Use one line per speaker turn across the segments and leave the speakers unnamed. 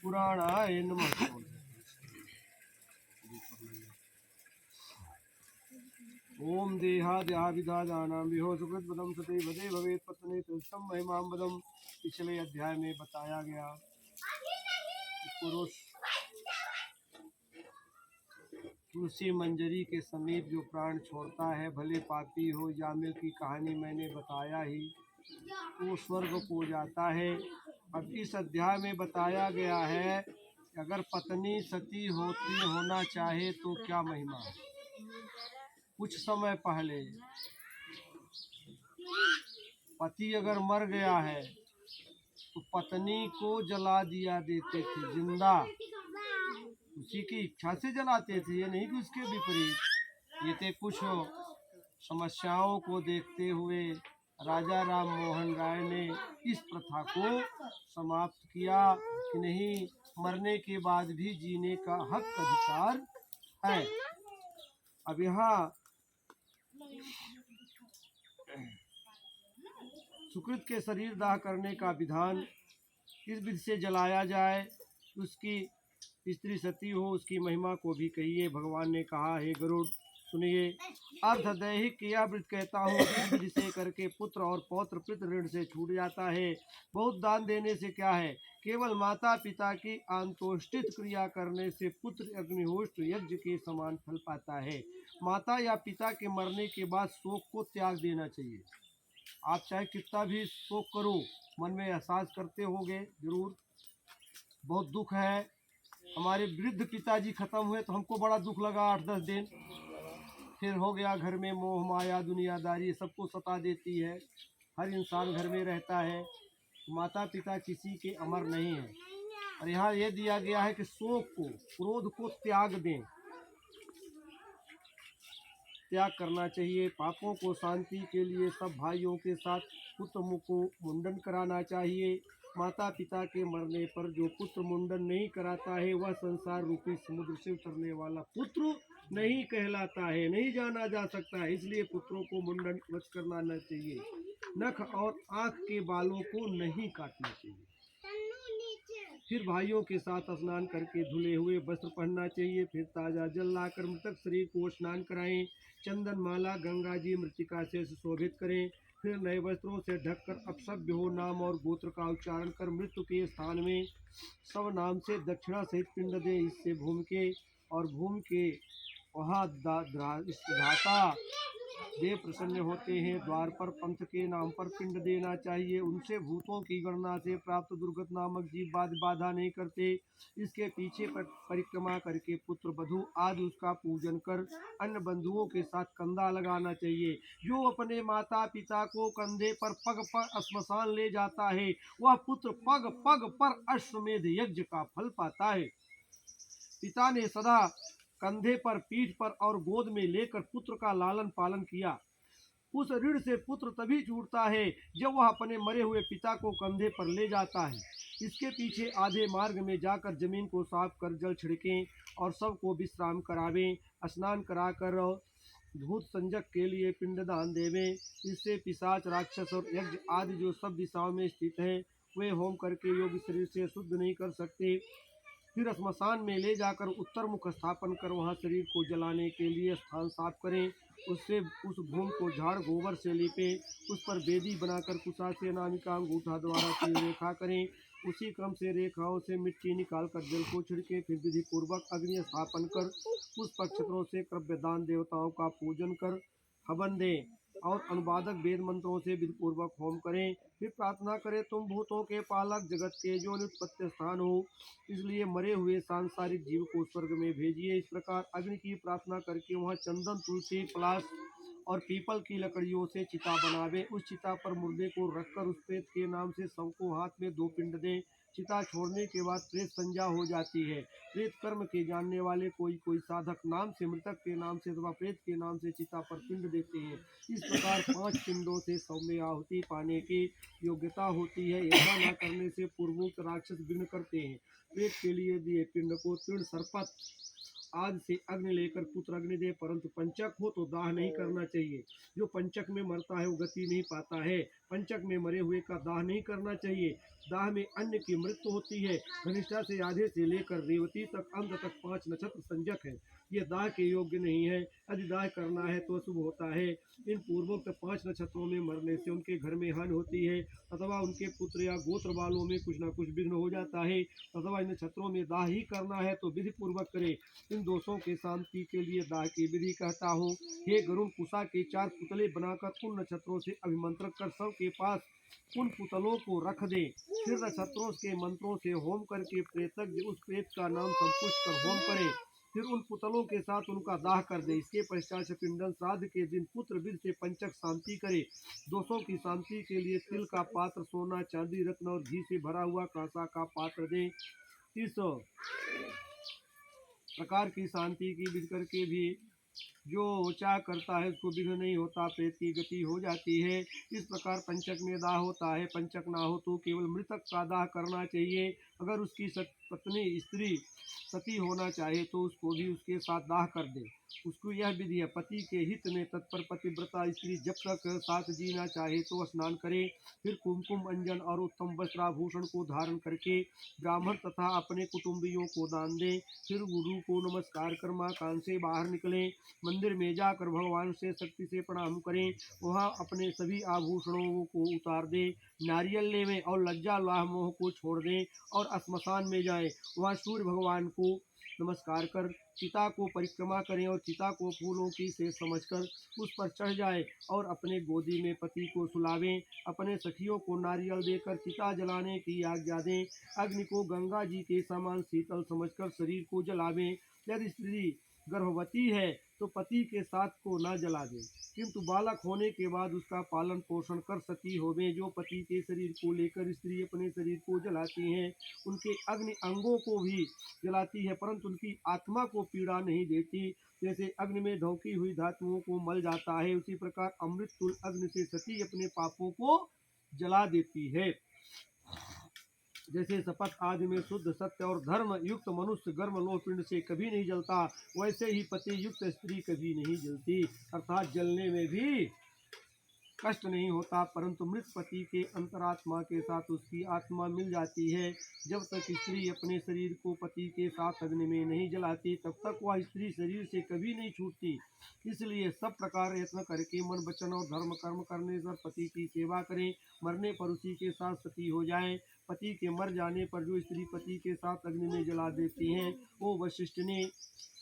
पुराणाय नमः। ओम देहाद्याभिधानानां विहो सुकृत पदम सते वदे भवेत पत्नी तुष्टम महिमां पदम। पिछले अध्याय में बताया गया पुरुष तुलसी मंजरी के समीप जो प्राण छोड़ता है, भले पापी हो, जामिल की कहानी मैंने बताया ही, वो स्वर्ग को जाता है। अब इस अध्याय में बताया गया है कि अगर पत्नी सती होना चाहे तो क्या महिमा है। कुछ समय पहले पति अगर मर गया है तो पत्नी को जला दिया देते थे जिंदा, उसी की इच्छा से जलाते थे, ये नहीं कि उसके विपरीत। ये थे कुछ समस्याओं को देखते हुए राजा राम मोहन राय ने इस प्रथा को समाप्त किया कि नहीं, मरने के बाद भी जीने का हक अधिकार है। अब यहाँ सुकृत के शरीर दाह करने का विधान किस विधि से जलाया जाए, उसकी स्त्री सती हो उसकी महिमा को भी कहिए। भगवान ने कहा, हे गरुड़ सुनिए, अर्धदैहिक यह व्रत कहता हूँ, इस विधि से करके पुत्र और पौत्र पितृ ऋण से छूट जाता है। बहुत दान देने से क्या है, केवल माता पिता की अंतोष्टित क्रिया करने से पुत्र अग्निहोत्र यज्ञ के समान फल पाता है। माता या पिता के मरने के बाद शोक को त्याग देना चाहिए। आप चाहे कितना भी शोक करो, मन में एहसास करते होंगे जरूर, बहुत दुख है, हमारे वृद्ध पिताजी खत्म हुए तो हमको बड़ा दुख लगा 8-10 दिन, फिर हो गया घर में मोह माया दुनियादारी सबको सता देती है। हर इंसान घर में रहता है, माता पिता किसी के अमर नहीं है। और यहाँ ये दिया गया है कि शोक को, क्रोध को त्याग दें, त्याग करना चाहिए। पापों को शांति के लिए सब भाइयों के साथ पुत्र को मुंडन कराना चाहिए। माता पिता के मरने पर जो पुत्र मुंडन नहीं कराता है वह संसार रूपी समुद्र से उतरने वाला पुत्र नहीं कहलाता है, नहीं जाना जा सकता है। इसलिए पुत्रों को मुंडन वच करना चाहिए। नख और आँख के बालों को नहीं काटना चाहिए। फिर भाइयों के साथ स्नान करके धुले हुए वस्त्र पहनना चाहिए। फिर ताज़ा जल लाकर मृतक शरीर को स्नान कराएं। चंदन माला गंगा जी मृतिका से सुशोभित करें। फिर नए वस्त्रों से ढककर अपसभ्य हो नाम और गोत्र का उच्चारण कर मृत्यु के स्थान में सब नाम से दक्षिणा सहित पिंड दे। इससे भूमि के और भूमि के वहाँ धाता देव प्रसन्न होते हैं। द्वार पर पंथ के नाम पर पिंड देना चाहिए। उनसे भूतों की गणना से प्राप्त दुर्गत नामक जीव बाधा नहीं करते। इसके पीछे परिक्रमा करके पुत्र बधू आदि उसका पूजन कर अन्य बंधुओं के साथ कंधा लगाना चाहिए। जो अपने माता पिता को कंधे पर पग पर श्मशान ले जाता है वह पुत्र पग पग पर अश्वमेध यज्ञ का फल पाता है। पिता ने सदा कंधे पर, पीठ पर और गोद में लेकर पुत्र का लालन पालन किया। उस ऋण से पुत्र तभी छूटता है जब वह अपने मरे हुए पिता को कंधे पर ले जाता है। इसके पीछे आधे मार्ग में जाकर जमीन को साफ कर जल छिड़कें और सबको विश्राम करावें। स्नान कराकर भूत संजक के लिए पिंडदान देवें। इससे पिशाच, राक्षस और यज्ञ आदि जो सब दिशाओं में स्थित हैं वे होम करके योगी शरीर से शुद्ध नहीं कर सकते। फिर श्मशान में ले जाकर उत्तर मुख स्थापन कर वहां शरीर को जलाने के लिए स्थान साफ करें। उससे उस भूमि को झाड़ गोबर से लीपें। उस पर बेदी बनाकर कुशा से अनामिका अंगूठा द्वारा तीन रेखा करें। उसी क्रम से रेखाओं से मिट्टी निकालकर जल को छिड़के। फिर विधि पूर्वक अग्नि स्थापन कर पुष्प नक्षत्रों से क्रव्य दान देवताओं का पूजन कर हवन दें और अनुवादक वेद मंत्रों से विधि पूर्वक होम करें। फिर प्रार्थना करें, तुम भूतों के पालक, जगत के जो नित्पत्ति स्थान हो, इसलिए मरे हुए सांसारिक जीव को स्वर्ग में भेजिए। इस प्रकार अग्नि की प्रार्थना करके वहाँ चंदन, तुलसी, पलाश और पीपल की लकड़ियों से चिता बनावे। उस चिता पर मुर्दे को रखकर उस प्रेत के नाम से सबको हाथ में 2 पिंड दें। चिता छोड़ने के बाद प्रेत संज्ञा हो जाती है। प्रेत कर्म के जानने वाले कोई साधक नाम से, मृतक के नाम से अथवा प्रेत के नाम से चिता पर पिंड देते हैं। इस प्रकार 5 पिंडों से शव में आहुति पाने की योग्यता होती है। ऐसा न करने से पूर्वोक्त राक्षस विघ्न करते हैं। प्रेत के लिए दिए पिंड को तृण, सरपत आज से अग्नि लेकर पुत्र अग्नि दे, परंतु पंचक हो तो दाह नहीं करना चाहिए। जो पंचक में मरता है वो गति नहीं पाता है। पंचक में मरे हुए का दाह नहीं करना चाहिए। दाह में अन्य की मृत्यु होती है। धनिष्ठा से आधे से लेकर रेवती तक अंत तक 5 नक्षत्र संजक है, ये दाह के योग्य नहीं है। यदि दाह करना है तो अशुभ होता है। इन पूर्वोक्त 5 नक्षत्रों में मरने से उनके घर में हानि होती है, अथवा उनके पुत्र या गोत्र वालों में कुछ न कुछ विघ्न हो जाता है। अथवा इन नक्षत्रों में दाह ही करना है तो विधि पूर्वक करे। इन दोषों के शांति के लिए दाह की विधि कहता हूँ। हे गरुण, कुशा के 4 पुतले बनाकर उन नक्षत्रों से अभिमंत्रण कर सब के पास उन पुतलों को रख दे। फिर नक्षत्रों के मंत्रों से होम करके प्रेतज्ञ उस प्रेत का नाम संपुष्ट कर होम करे। फिर उन पुतलों के साथ उनका दाह कर दे। इसके पश्चात पिंडन श्राद्ध के दिन पुत्र विध से पंचक शांति करे। दोषों की शांति के लिए तिल का पात्र, सोना, चांदी, रत्न और घी से भरा हुआ कांसा का पात्र दे। इस प्रकार की शांति की विधि करके भी जो चाह करता है उसको विघ्न नहीं होता, प्रेत की गति हो जाती है। इस प्रकार पंचक में दाह होता है। पंचक ना हो तो केवल मृतक का दाह करना चाहिए। अगर उसकी पत्नी स्त्री सती होना चाहे तो उसको भी उसके साथ दाह कर दे। उसको यह विधि है, पति के हित में तत्पर पतिव्रता स्त्री जब तक साथ जीना चाहे तो स्नान करे। फिर कुमकुम, अंजन और उत्तम वस्त्राभूषण को धारण करके ब्राह्मण तथा अपने कुटुंबियों को दान दे। फिर गुरु को नमस्कार कर मां कान से बाहर निकले। मंदिर में जाकर भगवान से शक्ति से प्रणाम करें। वहाँ अपने सभी आभूषणों को उतार दें, नारियल लेवें और लज्जा लाह मोह को छोड़ दें और श्मशान में जाएं। वहाँ सूर्य भगवान को नमस्कार कर चिता को परिक्रमा करें और चिता को फूलों की से समझकर उस पर चढ़ जाए और अपने गोदी में पति को सुलावें। अपने सखियों को नारियल देकर चिता जलाने की आज्ञा दें। अग्नि को गंगा जी के समान शीतल समझकर शरीर को जलावें। यदि स्त्री गर्भवती है तो पति के साथ को न जला दें, किंतु बालक होने के बाद उसका पालन पोषण कर सती होवे। जो पति के शरीर को लेकर स्त्री अपने शरीर को जलाती हैं, उनके अग्नि अंगों को भी जलाती है, परंतु उनकी आत्मा को पीड़ा नहीं देती। जैसे अग्नि में धोखी हुई धातुओं को मल जाता है, उसी प्रकार अमृत तुल अग्नि से सती अपने पापों को जला देती है। जैसे शपथ आदि में शुद्ध सत्य और धर्म युक्त मनुष्य गर्म लोह पिंड से कभी नहीं जलता, वैसे ही पति युक्त स्त्री कभी नहीं जलती, अर्थात जलने में भी कष्ट नहीं होता, परंतु मृत पति के अंतरात्मा के साथ उसकी आत्मा मिल जाती है। जब तक स्त्री अपने शरीर को पति के साथ अग्नि में नहीं जलाती तब तक वह स्त्री शरीर से कभी नहीं छूटती। इसलिए सब प्रकार यत्न करके मन, वचन और धर्म कर्म करने पर पति की सेवा करें। मरने पर उसी के साथ सती हो जाएं। पति के मर जाने पर जो स्त्री पति के साथ अग्नि में जला देती हैं, वो वशिष्ठ ने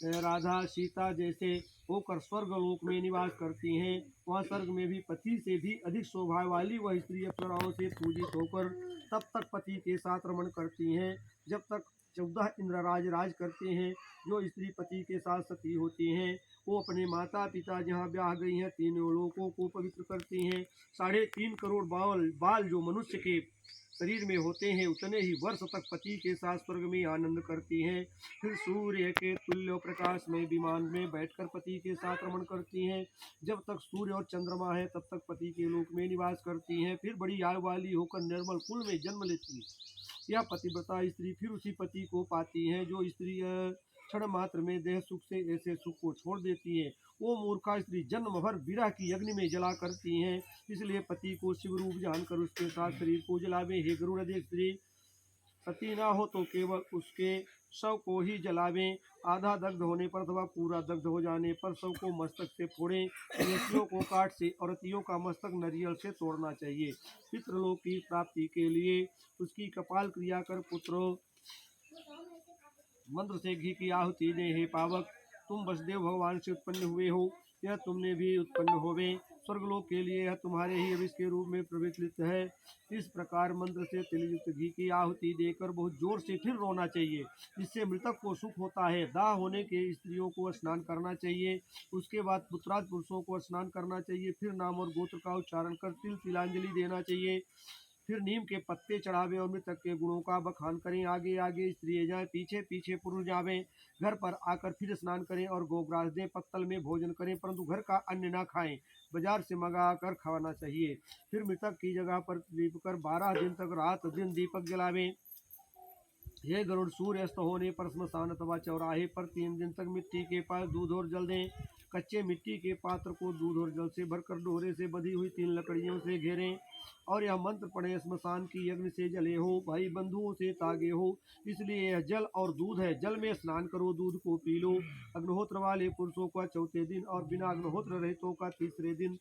राधा सीता जैसे होकर स्वर्ग लोक में निवास करती हैं। वहाँ स्वर्ग में भी पति से भी अधिक शोभा वाली वह स्त्री अप्सराओं से पूजित होकर तब तक पति के साथ रमण करती हैं जब तक 14 इंद्रराज राज करते हैं। जो स्त्री पति के साथ सती होती हैं वो अपने माता पिता जहाँ ब्याह गई हैं तीनों लोकों को पवित्र करती हैं। 3.5 करोड़ बाल जो मनुष्य के शरीर में होते हैं उतने ही वर्ष तक पति के साथ स्वर्ग में आनंद करती हैं। फिर सूर्य के तुल्य प्रकाश में विमान में बैठकर पति के साथ रमण करती हैं। जब तक सूर्य और चंद्रमा है तब तक पति के लोक में निवास करती हैं। फिर बड़ी आयु वाली होकर निर्मल कुल में जन्म लेती है। यह पतिव्रता स्त्री फिर उसी पति को पाती है। जो स्त्री क्षण मात्र में देह सुख से ऐसे सुख को छोड़ देती है, वो मूर्खा स्त्री जन्म भर विरह की अग्नि में जला करती हैं। इसलिए पति को शिव रूप जानकर उसके साथ शरीर को जलावे। हे गरुड़, यदि स्त्री सती ना हो तो केवल उसके शव को ही जलावें। आधा दग्ध होने पर अथवा पूरा दग्ध हो जाने पर शव को मस्तक से फोड़ें। रेतियों को काट से और रतियों का मस्तक नारियल से तोड़ना चाहिए। पितृलोक की प्राप्ति के लिए उसकी कपाल क्रिया कर पुत्र मंत्र से घी की आहुति दे। हे पावक, तुम वसुदेव भगवान से उत्पन्न हुए हो, यह तुमने भी उत्पन्न होवे। स्वर्गलोक के लिए यह तुम्हारे ही अभिष के रूप में प्रवितलित है। इस प्रकार मंत्र से तिलयुक्त घी की आहुति देकर बहुत जोर से फिर रोना चाहिए, इससे मृतक को सुख होता है। दाह होने के स्त्रियों को स्नान करना चाहिए। उसके बाद पुत्राद पुरुषों को स्नान करना चाहिए। फिर नाम और गोत्र का उच्चारण कर तिलांजलि देना चाहिए। फिर नीम के पत्ते चढ़ावे और मृतक के गुणों का बखान करें। आगे आगे स्त्रियाँ जाएं, पीछे पीछे पुरुष जावें। घर पर आकर फिर स्नान करें और गोग्रास दें। पत्तल में भोजन करें, परंतु घर का अन्न न खाएं, बाजार से मंगा कर खाना चाहिए। फिर मृतक की जगह पर दीप कर 12 दिन तक रात दिन दीपक जलावें। हे गरुड़, सूर्य अस्त होने पर स्मशान अथवा चौराहे पर 3 दिन तक मिट्टी के पास दूध और जल दें। कच्चे मिट्टी के पात्र को दूध और जल से भरकर डोरे से बंधी हुई 3 लकड़ियों से घेरें और यह मंत्र पढ़े, स्मशान की यज्ञ से जले हो, भाई बंधुओं से तागे हो, इसलिए यह जल और दूध है। जल में स्नान करो, दूध को पी लो। अग्निहोत्र वाले पुरुषों का चौथे दिन और बिना अग्निहोत्र रहितों का तीसरे दिन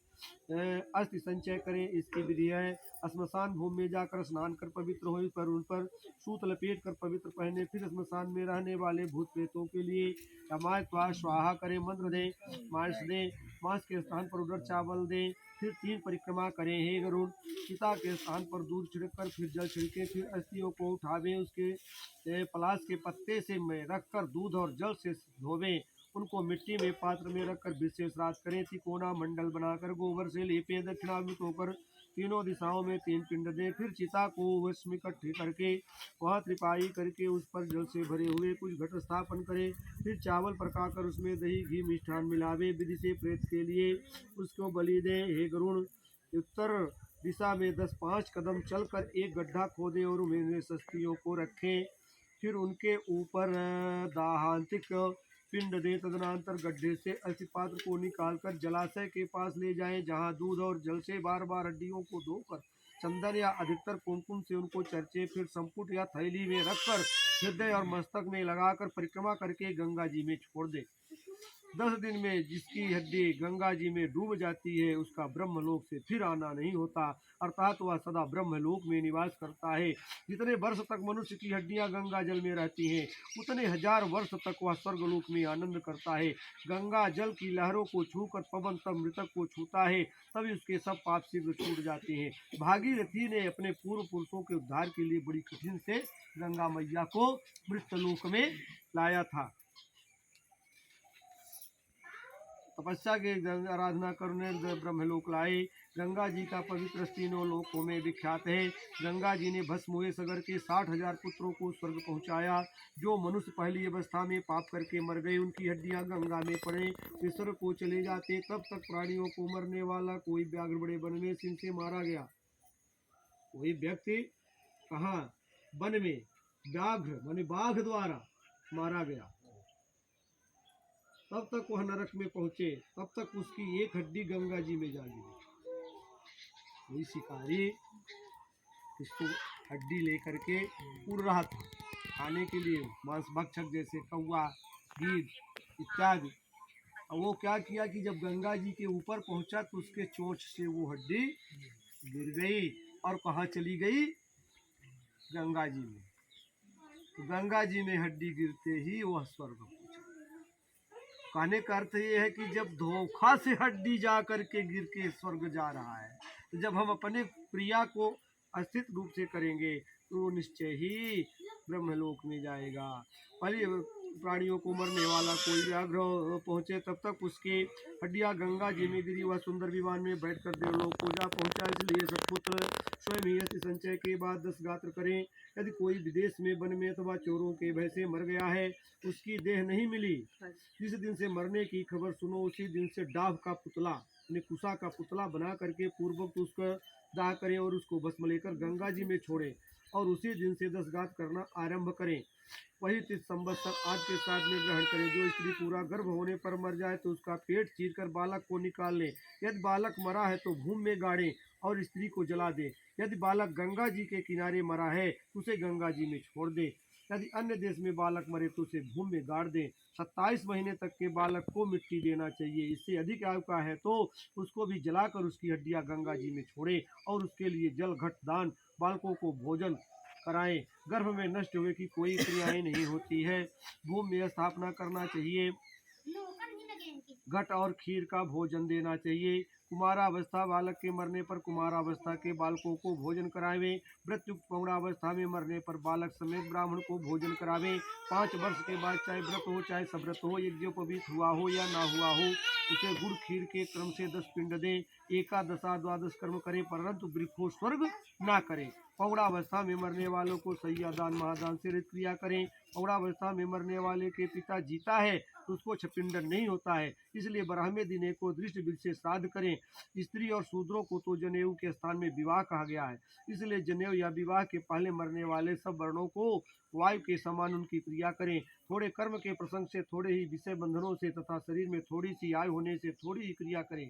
अस्थि संचय करें, इसकी विधि है। स्मशान भूमि में जाकर स्नान कर पवित्र हो पर उन पर सूत लपेट कर पवित्र पहने, फिर स्मशान में रहने वाले भूत प्रेतों के लिए अमायत्वा स्वाहा करें, मंत्र दें, मांस दें, मांस के स्थान पर उड़द चावल दें, फिर 3 परिक्रमा करें। हे गरुड़, चिता के स्थान पर दूध छिड़ककर फिर जल छिड़के, फिर अस्थियों को उठावें, उसके पलाश के पत्ते से में रखकर दूध और जल से धोवें, उनको मिट्टी में पात्र में रखकर विशेष श्राद्ध करें। तिकोना मंडल बनाकर गोबर से लेपे, दक्षिणाभिमुख होकर तीनों दिशाओं में 3 पिंड दें। फिर चिता को वश में इकट्ठे करके वहाँ त्रिपाई करके उस पर जल से भरे हुए कुछ घट स्थापन करें। फिर चावल पकाकर उसमें दही घी मिष्ठान मिलावे, विधि से प्रेत के लिए उसको बलि दें। हे गरुड़, उत्तर दिशा में 10-5 कदम चलकर एक गड्ढा खोदें और उनमें शस्त्रियों को रखें, फिर उनके ऊपर दाहांतिक पिंड दें। तदनंतर गड्ढे से अस्थि पात्र को निकालकर जलाशय के पास ले जाएं, जहां दूध और जल से बार बार हड्डियों को धोकर चंदन या अधिकतर कुमकुम से उनको चर्चे, फिर संपुट या थैली में रखकर हृदय और मस्तक में लगाकर परिक्रमा करके गंगा जी में छोड़ दे। 10 दिन में जिसकी हड्डी गंगा जी में डूब जाती है, उसका ब्रह्मलोक से फिर आना नहीं होता, अर्थात वह सदा ब्रह्मलोक में निवास करता है। जितने वर्ष तक मनुष्य की हड्डियां गंगा जल में रहती हैं, उतने 1000 वर्ष तक वह स्वर्गलोक में आनंद करता है। गंगा जल की लहरों को छूकर पवन तब मृतक को छूता है, तभी उसके सब पाप शीघ्र छूट जाते हैं। भागीरथी ने अपने पूर्व पुरुषों के उद्धार के लिए बड़ी कठिन से गंगा मैया को मृतलोक में लाया था। तपस्या के आराधना करने ब्रह्मलोक लाए। गंगा जी का पवित्र तीनों लोकों में विख्यात है। गंगा जी ने भस्म हुए सगर के 60,000 पुत्रों को स्वर्ग पहुंचाया। जो मनुष्य पहली अवस्था में पाप करके मर गए, उनकी हड्डियां गंगा में पड़े, वे स्वर्ग को चले जाते। तब तक प्राणियों को मरने वाला कोई व्याघ्र बड़े वन में सिंह से मारा गया। कोई व्यक्ति कहाँ वन में व्याघ्र माने बाघ द्वारा मारा गया, तब तक वह नरक में पहुंचे, तब तक उसकी एक हड्डी गंगा जी में जा गिरी। वही शिकारी इसको हड्डी लेकर के उड़ रहा था खाने के लिए, मांस भक्षक जैसे कौवा, गीद इत्यादि। और वो क्या किया कि जब गंगा जी के ऊपर पहुंचा तो उसके चोंच से वो हड्डी गिर गई और कहाँ चली गई? गंगा जी में। तो गंगा जी में हड्डी गिरते ही वह स्वर्ग पहुंचा। कहने का अर्थ ये है कि जब धोखा से हड्डी जा करके गिर के स्वर्ग जा रहा है, तो जब हम अपने प्रिया को अस्थित रूप से करेंगे तो निश्चय ही ब्रह्मलोक में जाएगा। पहले प्राणियों को मरने वाला कोई व्याघ्र पहुंचे, तब तक उसकी हड्डियां गंगा जी में गिरी। वह सुंदर विमान में बैठकर देवलोक को जा पहुंचा। इसलिए सत्पुत्र स्वयं ही अस्थि संचय के बाद 10 गात्र करें। यदि कोई विदेश में वन में अथवा चोरों के भय से मर गया है, उसकी देह नहीं मिली, जिस दिन से मरने की खबर सुनो, उसी दिन से डाव का पुतला यानी कुशा का पुतला बना करके पूर्वक उसका दाह करें और उसको भस्म लेकर गंगा जी में छोड़ें और उसी दिन से 10 गात्र करना आरंभ करें। वही 30 संवत्सर आज के साथ में ग्रहण करें। जो स्त्री पूरा गर्भ होने पर मर जाए तो उसका पेट चीरकर बालक को निकाल लें। यदि बालक मरा है तो भूमि में गाड़ें और स्त्री को जला दें। यदि बालक गंगा जी के किनारे मरा है तो उसे गंगा जी में छोड़ दें। यदि अन्य देश में बालक मरे तो उसे भूमि में गाड़ दें। 27 महीने तक के बालक को मिट्टी देना चाहिए। इससे अधिक आयु का है तो उसको भी जलाकर उसकी हड्डियां गंगा जी में छोड़ें और उसके लिए जल घट दान, बालकों को भोजन कराएं। गर्भ में नष्ट हुए की कोई क्रियाएं नहीं होती है। भूमि में स्थापना करना चाहिए। घट और खीर का भोजन देना चाहिए। कुमारावस्था बालक के मरने पर कुमारावस्था के बालकों को भोजन करावें। मृत्युक्त पौणावस्था में मरने पर बालक समेत ब्राह्मण को भोजन करावें। 5 वर्ष के बाद चाहे व्रत हो चाहे सव्रत हो, यज्ञोपवीत हुआ हो या ना हुआ हो, उसे गुड़ खीर के क्रम से 10 पिंड दें। एकादशा द्वादश कर्म करें, परंतु वृक्ष स्वर्ग ना करें। पौणावस्था में मरने वालों को सैया दान महादान से क्रिया करें। पौणावस्था में मरने वाले के पिता जीता है तो उसको पिंडन नहीं होता है। इसलिए ब्राह्मण दिन को दृष्टि बिल से श्राद्ध करें। स्त्री और शूद्रों को तो जनेऊ के स्थान में विवाह कहा गया है। इसलिए जनेऊ या विवाह के पहले मरने वाले सब वर्णों को वायु के समान उनकी क्रिया करें। थोड़े कर्म के प्रसंग से, थोड़े ही विषय बंधनों से तथा शरीर में थोड़ी सी आयु होने से थोड़ी ही क्रिया करें।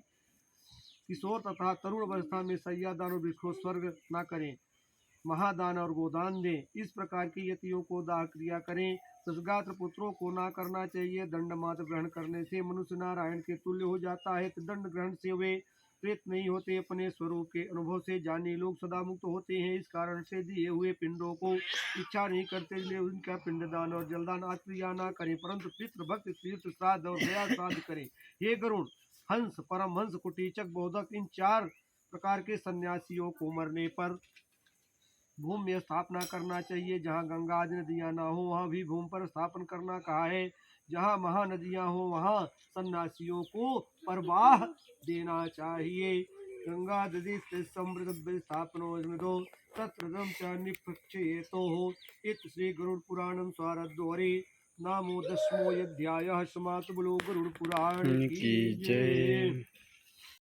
किशोर तथा तरुण अवस्था में सय्यादान और वृक्ष को स्वर्ग न करें। महादान और गोदान दें। इस प्रकार की यतियों को दाह क्रिया करें। ससगात्र पुत्रों को ना करना चाहिए। दंड मात्र ग्रहण करने से मनुष्य नारायण के तुल्य हो जाता है। दंड ग्रहण से वे प्रेत नहीं होते। अपने स्वरूप के अनुभव से जानी लोग सदा मुक्त होते हैं। इस कारण से दिए हुए पिंडों को इच्छा नहीं करते, इसलिए उनका पिंडदान और जलदान आत्मक्रिया न करें, परंतु पितृभक्त तीर्थ श्राद्ध और दया श्राद्ध करें। हे गरुण, हंस, परमहंस, कुटीचक, बोधक, इन 4 प्रकार के सन्यासियों को मरने पर भूमि में स्थापना करना चाहिए। जहाँ गंगा आदि नदियाँ ना हो वहाँ भी भूमि पर स्थापन करना कहा है। जहाँ महानदियाँ हो वहाँ सन्यासियों को प्रवाह देना चाहिए। गंगा नदी से समृद्ध स्थापनो स्मृतो तत्रदम च निपक्षेतो हो। इत श्री गरुड़ पुराणम स्वारद्वारे नामो 10वां अध्याय। समाप्त। बोलो गरुड़ पुराण की जय।